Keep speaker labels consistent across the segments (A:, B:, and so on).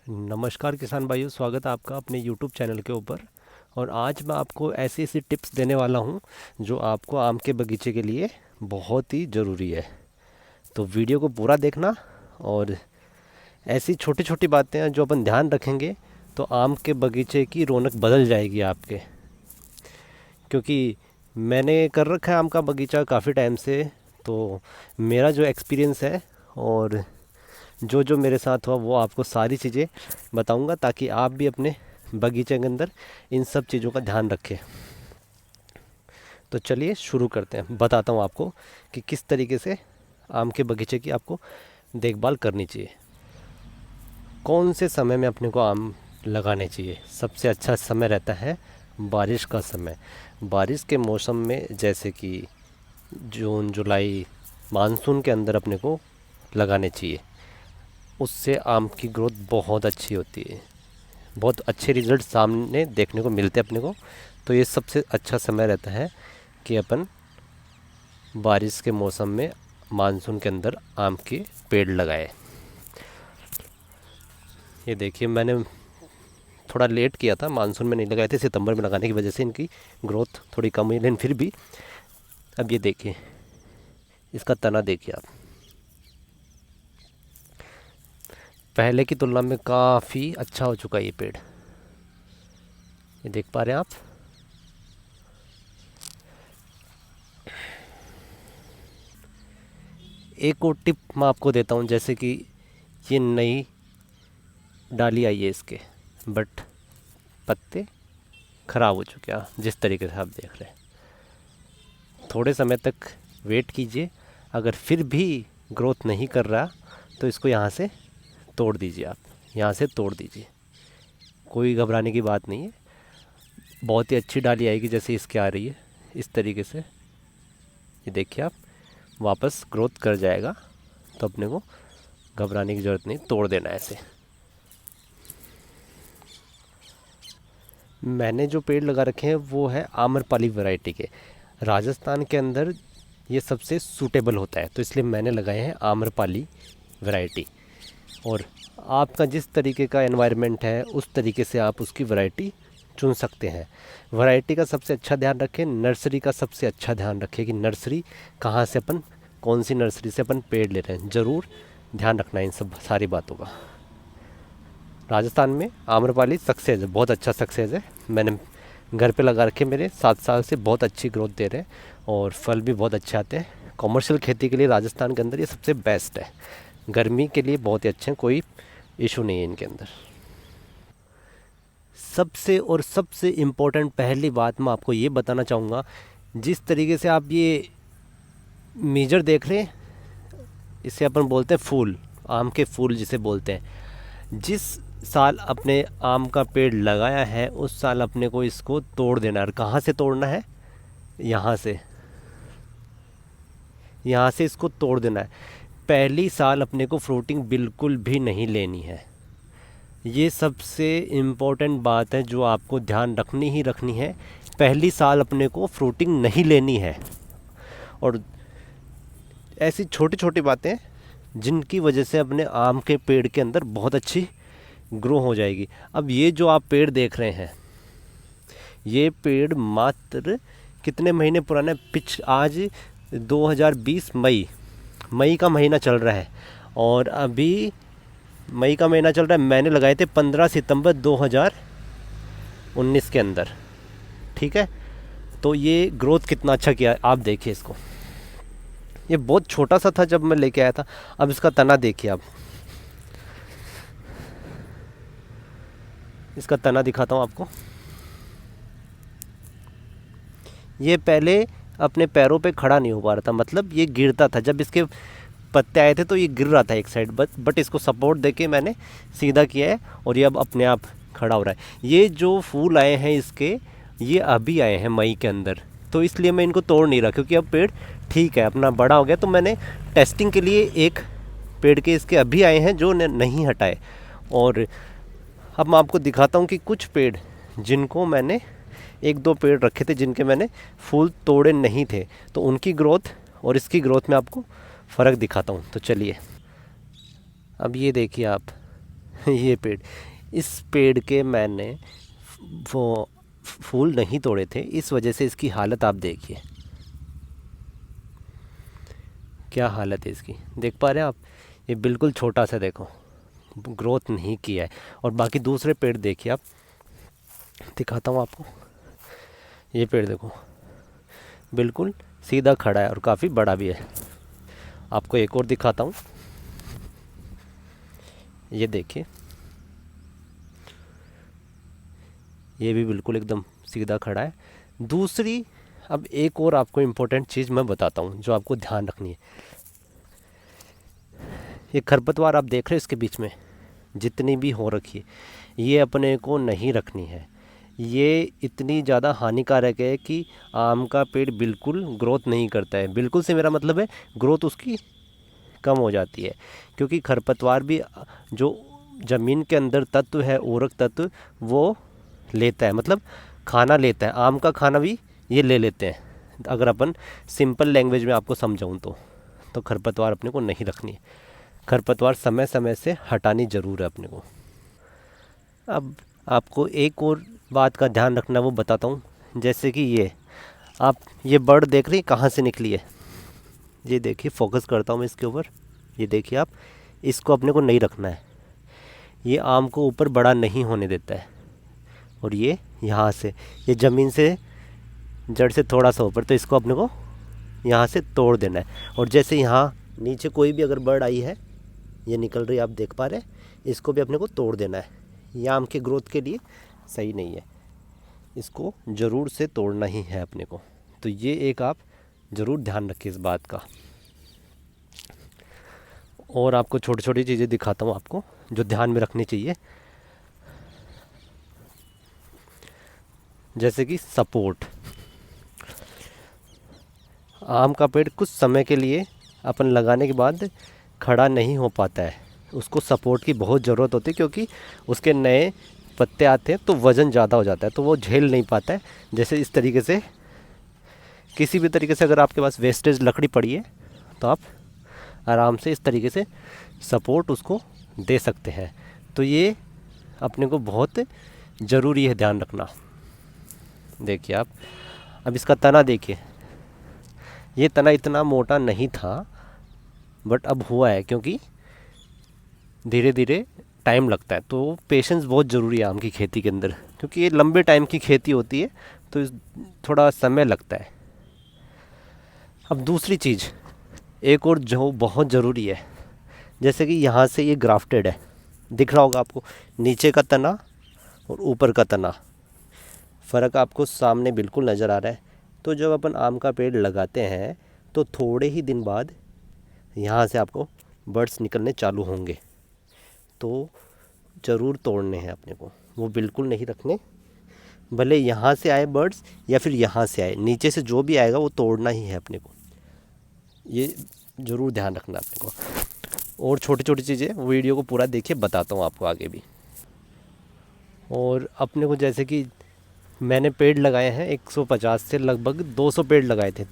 A: नमस्कार किसान भाइयों, स्वागत है आपका अपने YouTube चैनल के ऊपर। और आज मैं आपको ऐसी ऐसी टिप्स देने वाला हूं जो आपको आम के बगीचे के लिए बहुत ही ज़रूरी है। तो वीडियो को पूरा देखना। और ऐसी छोटी छोटी बातें हैं जो अपन ध्यान रखेंगे तो आम के बगीचे की रौनक बदल जाएगी आपके। क्योंकि मैंने कर रखा है आम का बगीचा काफ़ी टाइम से, तो मेरा जो एक्सपीरियंस है और जो जो मेरे साथ हुआ वो आपको सारी चीज़ें बताऊंगा, ताकि आप भी अपने बगीचे के अंदर इन सब चीज़ों का ध्यान रखें। तो चलिए शुरू करते हैं। बताता हूँ आपको कि किस तरीके से आम के बगीचे की आपको देखभाल करनी चाहिए। कौन से समय में अपने को आम लगाने चाहिए? सबसे अच्छा समय रहता है बारिश का समय। बारिश के मौसम में जैसे कि जून जुलाई मानसून के अंदर अपने को लगाने चाहिए। उससे आम की ग्रोथ बहुत अच्छी होती है, बहुत अच्छे रिजल्ट सामने देखने को मिलते हैं अपने को। तो ये सबसे अच्छा समय रहता है कि अपन बारिश के मौसम में मानसून के अंदर आम के पेड़ लगाए। ये देखिए, मैंने थोड़ा लेट किया था, मानसून में नहीं लगाए थे, सितंबर में लगाने की वजह से इनकी ग्रोथ थोड़ी कम हुई, लेकिन फिर भी अब ये देखिए, इसका तना देखिए आप, पहले की तुलना में काफ़ी अच्छा हो चुका है ये पेड़। ये देख पा रहे हैं आप। एक और टिप मैं आपको देता हूँ, जैसे कि ये नई डाली आई है इसके, बट पत्ते खराब हो चुके हैं जिस तरीके से आप देख रहे हैं। थोड़े समय तक वेट कीजिए, अगर फिर भी ग्रोथ नहीं कर रहा तो इसको यहाँ से तोड़ दीजिए। आप यहाँ से तोड़ दीजिए, कोई घबराने की बात नहीं है। बहुत ही अच्छी डाली आएगी जैसे इसके आ रही है इस तरीके से। ये देखिए आप, वापस ग्रोथ कर जाएगा, तो अपने को घबराने की ज़रूरत नहीं, तोड़ देना है ऐसे। मैंने जो पेड़ लगा रखे हैं वो है आम्रपाली वैरायटी के। राजस्थान के अंदर ये सबसे सूटेबल होता है, तो इसलिए मैंने लगाए हैं आम्रपाली वैरायटी। और आपका जिस तरीके का एनवायरनमेंट है उस तरीके से आप उसकी वैरायटी चुन सकते हैं। वैरायटी का सबसे अच्छा ध्यान रखें, नर्सरी का सबसे अच्छा ध्यान रखें कि नर्सरी कहाँ से अपन, कौन सी नर्सरी से अपन पेड़ ले रहे हैं। ज़रूर ध्यान रखना है इन सब सारी बातों का। राजस्थान में आम्रपाली सक्सेस है, बहुत अच्छा सक्सेस है। मैंने घर पे लगा रखे, मेरे 7 साल से बहुत अच्छी ग्रोथ दे रहे हैं और फल भी बहुत अच्छे आते हैं। कॉमर्शियल खेती के लिए राजस्थान के अंदर ये सबसे बेस्ट है। गर्मी के लिए बहुत ही अच्छे हैं, कोई इशू नहीं है इनके अंदर। सबसे और सबसे इम्पोर्टेंट पहली बात मैं आपको ये बताना चाहूँगा, जिस तरीके से आप ये मेजर देख रहे हैं, इसे अपन बोलते हैं फूल, आम के फूल जिसे बोलते हैं। जिस साल अपने आम का पेड़ लगाया है उस साल अपने को इसको तोड़ देना है। और कहाँ से तोड़ना है? यहाँ से, यहाँ से इसको तोड़ देना है। पहली साल अपने को फ्रूटिंग बिल्कुल भी नहीं लेनी है। ये सबसे इम्पोर्टेंट बात है जो आपको ध्यान रखनी ही रखनी है। पहली साल अपने को फ्रूटिंग नहीं लेनी है। और ऐसी छोटी छोटी बातें जिनकी वजह से अपने आम के पेड़ के अंदर बहुत अच्छी ग्रो हो जाएगी। अब ये जो आप पेड़ देख रहे हैं, ये पेड़ मात्र कितने महीने पुराना है? आज 2020 मई का महीना चल रहा है, और अभी मई का महीना चल रहा है। मैंने लगाए थे 15 सितंबर 2019 के अंदर, ठीक है। तो ये ग्रोथ कितना अच्छा किया आप देखिए इसको। ये बहुत छोटा सा था जब मैं लेके आया था, अब इसका तना देखिए आप। इसका तना दिखाता हूँ आपको। ये पहले अपने पैरों पे खड़ा नहीं हो पा रहा था, मतलब ये गिरता था। जब इसके पत्ते आए थे तो ये गिर रहा था एक साइड, बट इसको सपोर्ट देके मैंने सीधा किया है और ये अब अपने आप खड़ा हो रहा है। ये जो फूल आए हैं इसके, ये अभी आए हैं मई के अंदर, तो इसलिए मैं इनको तोड़ नहीं रहा, क्योंकि अब पेड़ ठीक है, अपना बड़ा हो गया। तो मैंने टेस्टिंग के लिए एक पेड़ के इसके अभी आए हैं जो नहीं हटाए। और अब मैं आपको दिखाता हूँ कि कुछ पेड़ जिनको मैंने, एक दो पेड़ रखे थे जिनके मैंने फूल तोड़े नहीं थे, तो उनकी ग्रोथ और इसकी ग्रोथ में आपको फ़र्क दिखाता हूँ। तो चलिए, अब ये देखिए आप, ये पेड़, इस पेड़ के मैंने वो फूल नहीं तोड़े थे, इस वजह से इसकी हालत आप देखिए, क्या हालत है इसकी, देख पा रहे हैं आप। ये बिल्कुल छोटा सा, देखो ग्रोथ नहीं किया है। और बाकी दूसरे पेड़ देखिए आप, दिखाता हूँ आपको। ये पेड़ देखो बिल्कुल सीधा खड़ा है और काफ़ी बड़ा भी है। आपको एक और दिखाता हूँ, ये देखिए, ये भी बिल्कुल एकदम सीधा खड़ा है। दूसरी, अब एक और आपको इम्पोर्टेंट चीज़ मैं बताता हूँ जो आपको ध्यान रखनी है। ये खरपतवार आप देख रहे हो इसके बीच में जितनी भी हो रखी है, ये अपने को नहीं रखनी है। ये इतनी ज़्यादा हानिकारक है कि आम का पेड़ बिल्कुल ग्रोथ नहीं करता है। बिल्कुल से मेरा मतलब है ग्रोथ उसकी कम हो जाती है, क्योंकि खरपतवार भी जो ज़मीन के अंदर तत्व है, उर्वरक तत्व, वो लेता है, मतलब खाना लेता है। आम का खाना भी ये ले लेते हैं। अगर अपन सिंपल लैंग्वेज में आपको समझाऊँ तो खरपतवार अपने को नहीं रखनी है। खरपतवार समय समय से हटानी ज़रूर है अपने को। अब आपको एक और बात का ध्यान रखना, वो बताता हूँ। जैसे कि ये आप ये बर्ड देख रही कहाँ से निकली है, ये देखिए, फोकस करता हूँ मैं इसके ऊपर, ये देखिए आप, इसको अपने को नहीं रखना है। ये आम को ऊपर बड़ा नहीं होने देता है। और ये यहाँ से, ये ज़मीन से जड़ से थोड़ा सा ऊपर, तो इसको अपने को यहाँ से तोड़ देना है। और जैसे यहाँ नीचे कोई भी अगर बर्ड आई है, ये निकल रही है, आप देख पा रहे हैं, इसको भी अपने को तोड़ देना है। ये आम के ग्रोथ के लिए सही नहीं है, इसको ज़रूर से तोड़ना ही है अपने को। तो ये एक आप ज़रूर ध्यान रखिए इस बात का। और आपको छोटी छोटी चीज़ें दिखाता हूँ आपको जो ध्यान में रखनी चाहिए। जैसे कि सपोर्ट, आम का पेड़ कुछ समय के लिए अपन लगाने के बाद खड़ा नहीं हो पाता है, उसको सपोर्ट की बहुत ज़रूरत होती है, क्योंकि उसके नए पत्ते आते हैं तो वज़न ज़्यादा हो जाता है, तो वो झेल नहीं पाता है। जैसे इस तरीके से, किसी भी तरीके से अगर आपके पास वेस्टेज लकड़ी पड़ी है तो आप आराम से इस तरीके से सपोर्ट उसको दे सकते हैं। तो ये अपने को बहुत ज़रूरी है ध्यान रखना। देखिए आप, अब इसका तना देखिए, ये तना इतना मोटा नहीं था, बट अब हुआ है, क्योंकि धीरे धीरे टाइम लगता है। तो पेशेंस बहुत ज़रूरी है आम की खेती के अंदर, क्योंकि ये लंबे टाइम की खेती होती है, तो थोड़ा समय लगता है। अब दूसरी चीज़ एक और जो बहुत ज़रूरी है, जैसे कि यहाँ से ये ग्राफ्टेड है, दिख रहा होगा आपको, नीचे का तना और ऊपर का तना, फ़र्क आपको सामने बिल्कुल नज़र आ रहा है। तो जब अपन आम का पेड़ लगाते हैं तो थोड़े ही दिन बाद यहाँ से आपको बर्ड्स निकलने चालू होंगे, तो ज़रूर तोड़ने हैं अपने को, वो बिल्कुल नहीं रखने। भले यहाँ से आए बर्ड्स या फिर यहाँ से आए, नीचे से जो भी आएगा वो तोड़ना ही है अपने को, ये ज़रूर ध्यान रखना अपने को। और छोटी छोटी चीज़ें वीडियो को पूरा देखिए, बताता हूँ आपको आगे भी। और अपने को जैसे कि मैंने पेड़ लगाए हैं 150 से लगभग 200 पेड़ लगाए थे,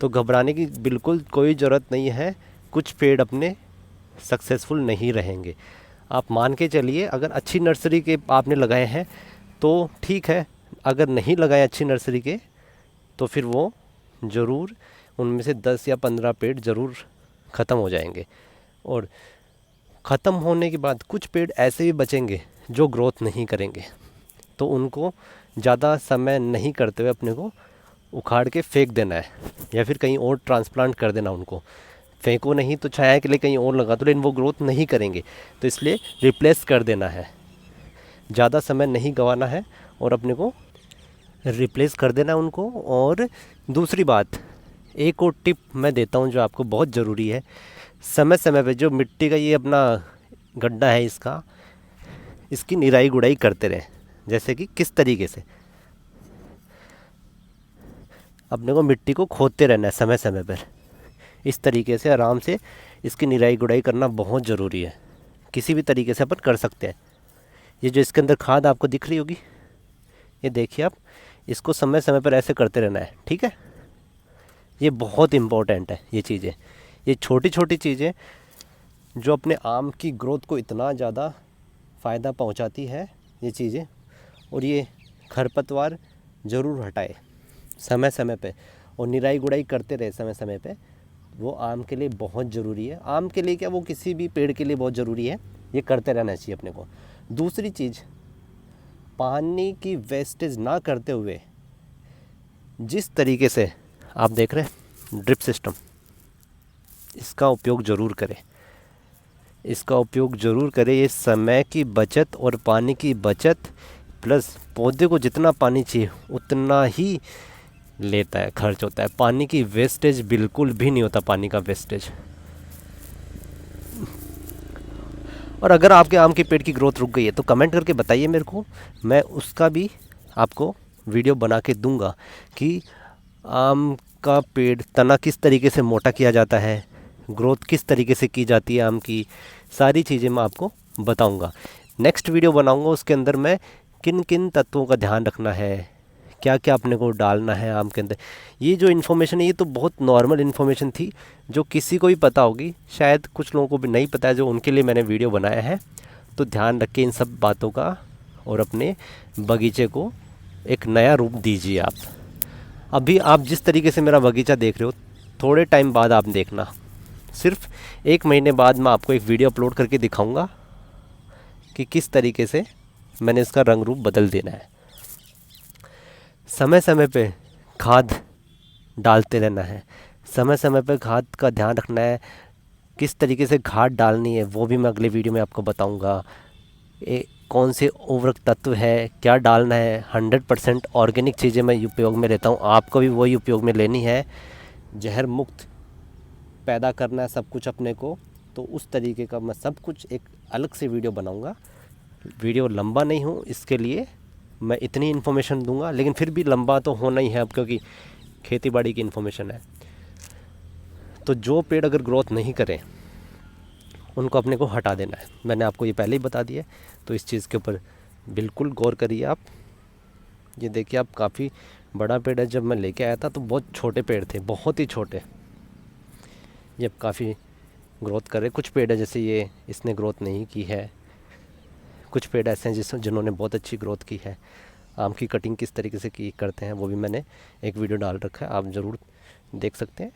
A: तो घबराने की बिल्कुल कोई ज़रूरत नहीं है। कुछ पेड़ अपने सक्सेसफुल नहीं रहेंगे, आप मान के चलिए। अगर अच्छी नर्सरी के आपने लगाए हैं तो ठीक है, अगर नहीं लगाए अच्छी नर्सरी के तो फिर वो ज़रूर उनमें से 10 या 15 पेड़ ज़रूर ख़त्म हो जाएंगे। और ख़त्म होने के बाद कुछ पेड़ ऐसे भी बचेंगे जो ग्रोथ नहीं करेंगे, तो उनको ज़्यादा समय नहीं करते हुए अपने को उखाड़ के फेंक देना है, या फिर कहीं और ट्रांसप्लांट कर देना। उनको फेंको नहीं तो छाया के लिए कहीं और लगा दो, लेकिन वो ग्रोथ नहीं करेंगे, तो इसलिए रिप्लेस कर देना है। ज़्यादा समय नहीं गंवाना है और अपने को रिप्लेस कर देना है उनको। और दूसरी बात, एक और टिप मैं देता हूँ जो आपको बहुत ज़रूरी है। समय समय पे जो मिट्टी का ये अपना गड्ढा है, इसकी निराई गुड़ाई करते रहें। जैसे कि किस तरीके से, अपने को मिट्टी को खोदते रहना है समय समय पर, इस तरीके से आराम से इसकी निराई गुड़ाई करना बहुत ज़रूरी है। किसी भी तरीके से अपन कर सकते हैं। ये जो इसके अंदर खाद आपको दिख रही होगी, ये देखिए आप, इसको समय समय पर ऐसे करते रहना है, ठीक है। ये बहुत इम्पोर्टेंट है ये चीज़ें, ये छोटी छोटी चीज़ें जो अपने आम की ग्रोथ को इतना ज़्यादा फ़ायदा पहुंचाती है ये चीज़ें। और ये खरपतवार ज़रूर हटाए समय समय पे, और निराई गुड़ाई करते रहे समय समय पे। वो आम के लिए बहुत ज़रूरी है। आम के लिए क्या, वो किसी भी पेड़ के लिए बहुत ज़रूरी है। ये करते रहना चाहिए अपने को। दूसरी चीज़, पानी की वेस्टेज ना करते हुए जिस तरीके से आप देख रहे हैं ड्रिप सिस्टम, इसका उपयोग ज़रूर करें। इसका उपयोग ज़रूर करें। ये समय की बचत और पानी की बचत, प्लस पौधे को जितना पानी चाहिए उतना ही लेता है, खर्च होता है। पानी की वेस्टेज बिल्कुल भी नहीं होता, पानी का वेस्टेज। और अगर आपके आम के पेड़ की ग्रोथ रुक गई है तो कमेंट करके बताइए मेरे को, मैं उसका भी आपको वीडियो बना के दूंगा कि आम का पेड़ तना किस तरीके से मोटा किया जाता है, ग्रोथ किस तरीके से की जाती है आम की, सारी चीज़ें मैं आपको बताऊंगा। नेक्स्ट वीडियो बनाऊंगा, उसके अंदर मैं किन किन तत्वों का ध्यान रखना है, क्या क्या अपने को डालना है आम के अंदर। ये जो इन्फॉर्मेशन है ये तो बहुत नॉर्मल इन्फॉर्मेशन थी, जो किसी को भी पता होगी, शायद कुछ लोगों को भी नहीं पता है, जो उनके लिए मैंने वीडियो बनाया है। तो ध्यान रखें इन सब बातों का और अपने बगीचे को एक नया रूप दीजिए आप। अभी आप जिस तरीके से मेरा बगीचा देख रहे हो, थोड़े टाइम बाद आप देखना, सिर्फ 1 महीने बाद मैं आपको एक वीडियो अपलोड करके दिखाऊंगा कि किस तरीके से मैंने इसका रंग रूप बदल देना है। समय समय पे खाद डालते रहना है, समय समय पे खाद का ध्यान रखना है। किस तरीके से खाद डालनी है वो भी मैं अगले वीडियो में आपको बताऊंगा। कौन से उर्वरक तत्व है, क्या डालना है। 100% ऑर्गेनिक चीज़ें मैं उपयोग में लेता हूँ, आपको भी वही उपयोग में लेनी है। जहर मुक्त पैदा करना है सब कुछ अपने को, तो उस तरीके का मैं सब कुछ एक अलग से वीडियो बनाऊंगा। वीडियो लंबा नहीं हो इसके लिए मैं इतनी इन्फॉर्मेशन दूंगा, लेकिन फिर भी लंबा तो होना ही है अब, क्योंकि खेती बाड़ी की इन्फॉर्मेशन है। तो जो पेड़ अगर ग्रोथ नहीं करें उनको अपने को हटा देना है। मैंने आपको ये पहले ही बता दिया, तो इस चीज़ के ऊपर बिल्कुल गौर करिए आप। ये देखिए आप, काफ़ी बड़ा पेड़ है। जब मैं लेके आया था तो बहुत छोटे पेड़ थे, बहुत ही छोटे। ये अब काफ़ी ग्रोथ कर रहे। कुछ पेड़ है जैसे ये, इसने ग्रोथ नहीं की है। कुछ पेड़ ऐसे हैं जिन्होंने बहुत अच्छी ग्रोथ की है। आम की कटिंग किस तरीके से की करते हैं वो भी मैंने एक वीडियो डाल रखा है, आप ज़रूर देख सकते हैं।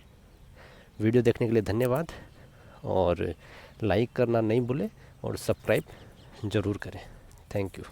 A: वीडियो देखने के लिए धन्यवाद, और लाइक करना नहीं भूलें और सब्सक्राइब ज़रूर करें। Thank you.